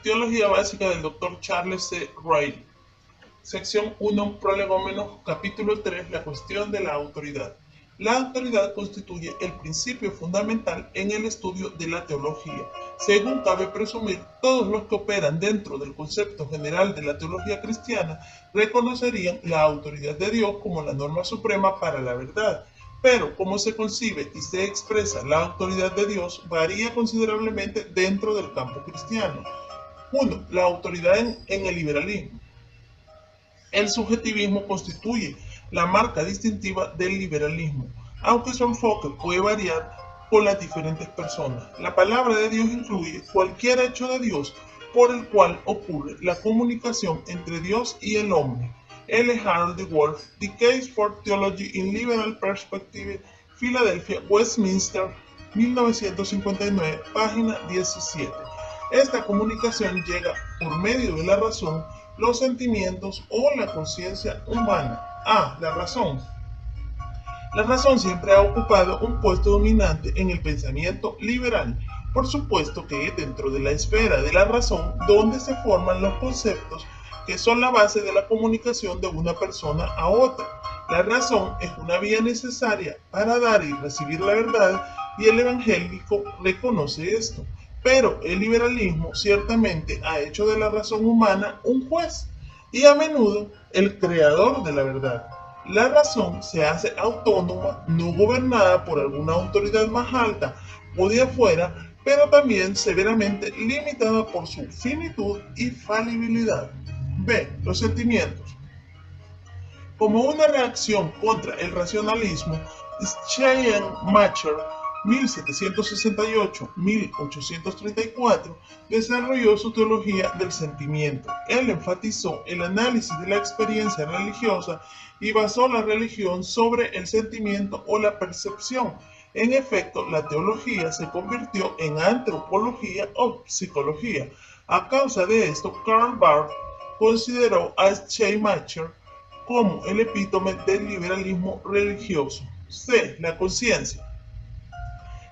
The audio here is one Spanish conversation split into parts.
Teología básica del Dr. Charles C. Riley. Sección 1, Prolegómenos, capítulo 3, la cuestión de la autoridad. La autoridad constituye el principio fundamental en el estudio de la teología. Según cabe presumir, todos los que operan dentro del concepto general de la teología cristiana reconocerían la autoridad de Dios como la norma suprema para la verdad. Pero cómo se concibe y se expresa la autoridad de Dios varía considerablemente dentro del campo cristiano. 1. La autoridad en el liberalismo. El subjetivismo constituye la marca distintiva del liberalismo, aunque su enfoque puede variar con las diferentes personas. La palabra de Dios incluye cualquier hecho de Dios por el cual ocurre la comunicación entre Dios y el hombre. L. Harold de Wolf, The Case for Theology in Liberal Perspective, Filadelfia, Westminster, 1959, página 17. Esta comunicación llega por medio de la razón, los sentimientos o la conciencia humana. La razón. La razón siempre ha ocupado un puesto dominante en el pensamiento liberal. Por supuesto que es dentro de la esfera de la razón donde se forman los conceptos que son la base de la comunicación de una persona a otra. La razón es una vía necesaria para dar y recibir la verdad y el evangélico reconoce esto. Pero el liberalismo ciertamente ha hecho de la razón humana un juez y a menudo el creador de la verdad. La razón se hace autónoma, no gobernada por alguna autoridad más alta o de afuera, pero también severamente limitada por su finitud y falibilidad. B. Los sentimientos. Como una reacción contra el racionalismo, Schleiermacher 1768-1834 desarrolló su teología del sentimiento. Él enfatizó el análisis de la experiencia religiosa y basó la religión sobre el sentimiento o la percepción. En efecto, la teología se convirtió en antropología o psicología. A causa de esto, Karl Barth consideró a Schleiermacher como el epítome del liberalismo religioso. C. La conciencia.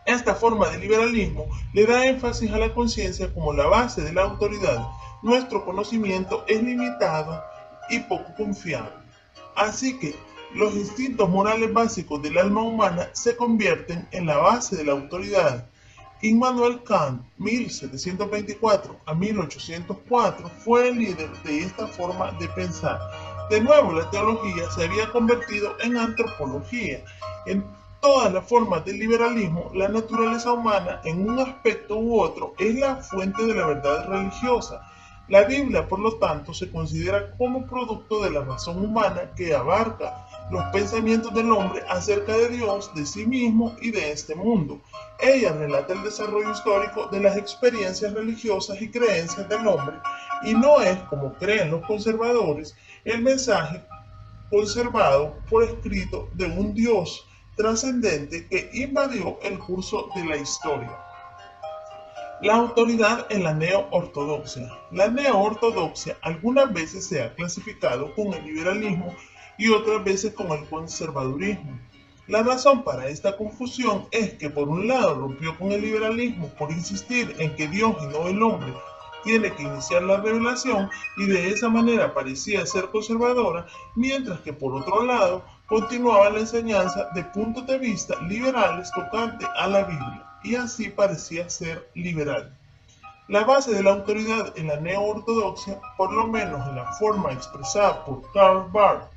Esta forma de liberalismo le da énfasis a la conciencia como la base de la autoridad. Nuestro conocimiento es limitado y poco confiable. Así que los instintos morales básicos del alma humana se convierten en la base de la autoridad. Immanuel Kant, 1724 a 1804, fue el líder de esta forma de pensar. De nuevo, la teología se había convertido en antropología. En todas las formas del liberalismo, la naturaleza humana, en un aspecto u otro, es la fuente de la verdad religiosa. La Biblia, por lo tanto, se considera como producto de la razón humana que abarca los pensamientos del hombre acerca de Dios, de sí mismo y de este mundo. Ella relata el desarrollo histórico de las experiencias religiosas y creencias del hombre y no es, como creen los conservadores, el mensaje conservado por escrito de un Dios trascendente que invadió el curso de la historia. La autoridad en la neo-ortodoxia. La neo-ortodoxia algunas veces se ha clasificado con el liberalismo y otras veces con el conservadurismo. La razón para esta confusión es que por un lado rompió con el liberalismo por insistir en que Dios y no el hombre tiene que iniciar la revelación y de esa manera parecía ser conservadora, mientras que por otro lado continuaba la enseñanza de puntos de vista liberales tocante a la Biblia y así parecía ser liberal. La base de la autoridad en la neo-ortodoxia, por lo menos en la forma expresada por Karl Barth,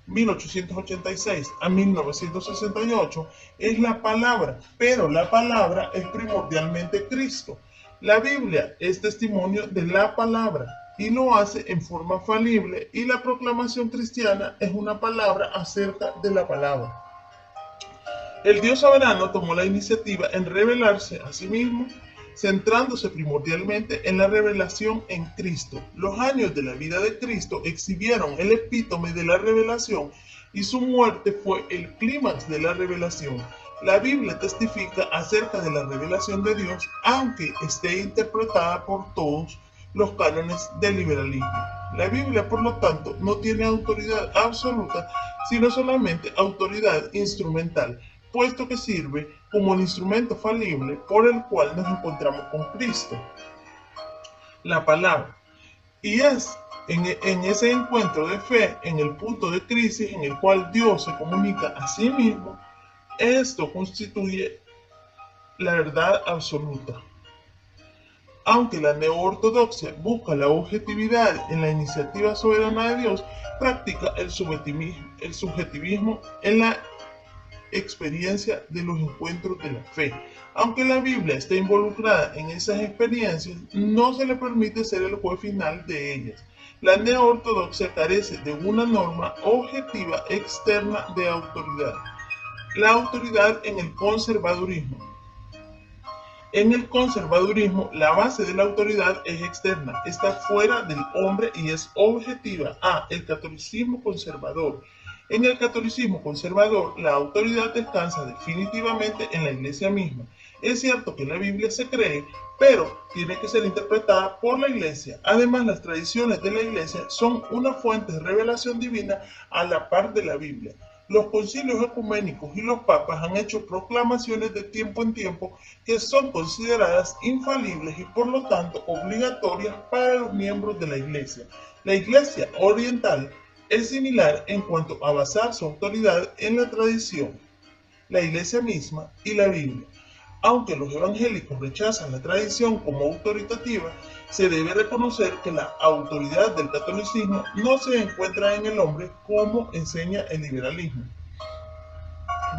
1886 a 1968, es la palabra, pero la palabra es primordialmente Cristo. La Biblia es testimonio de la palabra y lo hace en forma falible y la proclamación cristiana es una palabra acerca de la palabra. El Dios soberano tomó la iniciativa en revelarse a sí mismo, centrándose primordialmente en la revelación en Cristo. Los años de la vida de Cristo exhibieron el epítome de la revelación y su muerte fue el clímax de la revelación. La Biblia testifica acerca de la revelación de Dios, aunque esté interpretada por todos los cánones del liberalismo. La Biblia, por lo tanto, no tiene autoridad absoluta, sino solamente autoridad instrumental, puesto que sirve como el instrumento falible por el cual nos encontramos con Cristo. la palabra. Y es en ese encuentro de fe, en el punto de crisis en el cual Dios se comunica a sí mismo, esto constituye la verdad absoluta. Aunque la neoortodoxia busca la objetividad en la iniciativa soberana de Dios, practica el subjetivismo en la experiencia de los encuentros de la fe. Aunque la Biblia esté involucrada en esas experiencias, no se le permite ser el juez final de ellas. La neoortodoxia carece de una norma objetiva externa de autoridad. La autoridad en el conservadurismo. En el conservadurismo, la base de la autoridad es externa, está fuera del hombre y es objetiva. El catolicismo conservador. En el catolicismo conservador, la autoridad descansa definitivamente en la Iglesia misma. Es cierto que la Biblia se cree, pero tiene que ser interpretada por la Iglesia. Además, las tradiciones de la Iglesia son una fuente de revelación divina a la par de la Biblia. Los concilios ecuménicos y los papas han hecho proclamaciones de tiempo en tiempo que son consideradas infalibles y por lo tanto obligatorias para los miembros de la Iglesia. La Iglesia oriental es similar en cuanto a basar su autoridad en la tradición, la Iglesia misma y la Biblia. Aunque los evangélicos rechazan la tradición como autoritativa, se debe reconocer que la autoridad del catolicismo no se encuentra en el hombre como enseña el liberalismo.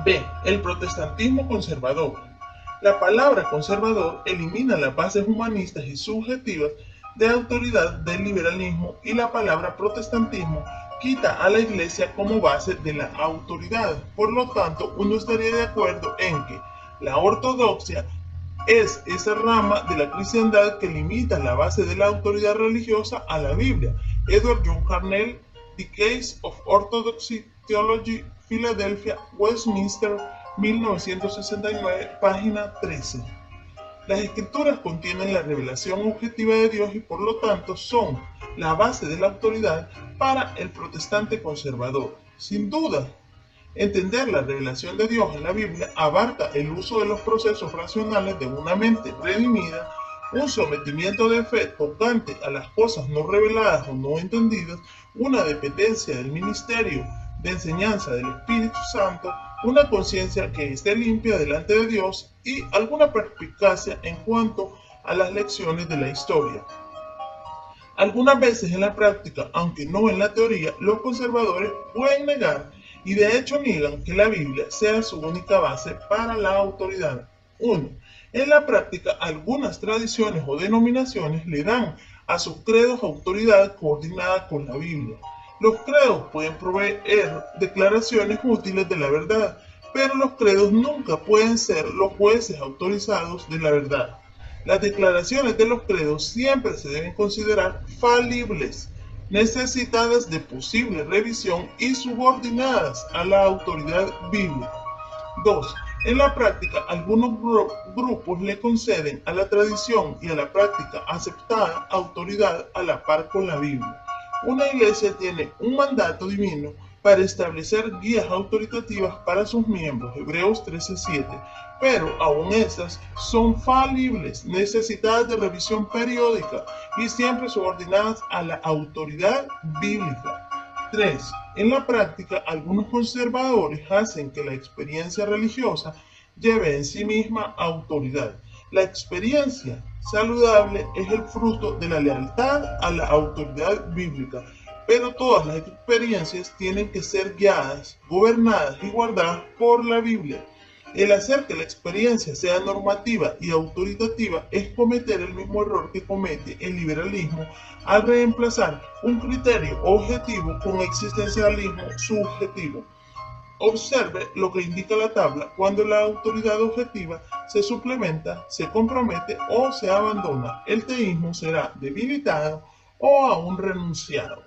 B. El protestantismo conservador. La palabra conservador elimina las bases humanistas y subjetivas de autoridad del liberalismo y la palabra protestantismo quita a la Iglesia como base de la autoridad. Por lo tanto, uno estaría de acuerdo en que la ortodoxia es esa rama de la cristiandad que limita la base de la autoridad religiosa a la Biblia. Edward John Carnell, The Case of Orthodoxy Theology, Philadelphia, Westminster, 1969, página 13. Las escrituras contienen la revelación objetiva de Dios y por lo tanto son la base de la autoridad para el protestante conservador. Sin duda, entender la revelación de Dios en la Biblia abarca el uso de los procesos racionales de una mente redimida, un sometimiento de fe tocante a las cosas no reveladas o no entendidas, una dependencia del ministerio de enseñanza del Espíritu Santo, una conciencia que esté limpia delante de Dios y alguna perspicacia en cuanto a las lecciones de la historia. Algunas veces en la práctica, aunque no en la teoría, los conservadores pueden negar y de hecho niegan que la Biblia sea su única base para la autoridad. 1. En la práctica, algunas tradiciones o denominaciones le dan a sus credos autoridad coordinada con la Biblia. Los credos pueden proveer declaraciones útiles de la verdad, pero los credos nunca pueden ser los jueces autorizados de la verdad. Las declaraciones de los credos siempre se deben considerar falibles, necesitadas de posible revisión y subordinadas a la autoridad bíblica. 2. En la práctica, algunos grupos le conceden a la tradición y a la práctica aceptada autoridad a la par con la Biblia. Una iglesia tiene un mandato divino para establecer guías autoritativas para sus miembros, Hebreos 13:7, pero aún estas son falibles, necesitadas de revisión periódica y siempre subordinadas a la autoridad bíblica. 3. En la práctica, algunos conservadores hacen que la experiencia religiosa lleve en sí misma autoridad. La experiencia saludable es el fruto de la lealtad a la autoridad bíblica, pero todas las experiencias tienen que ser guiadas, gobernadas y guardadas por la Biblia. El hacer que la experiencia sea normativa y autoritativa es cometer el mismo error que comete el liberalismo al reemplazar un criterio objetivo con existencialismo subjetivo. Observe lo que indica la tabla cuando la autoridad objetiva se suplementa, se compromete o se abandona. El teísmo será debilitado o aún renunciado.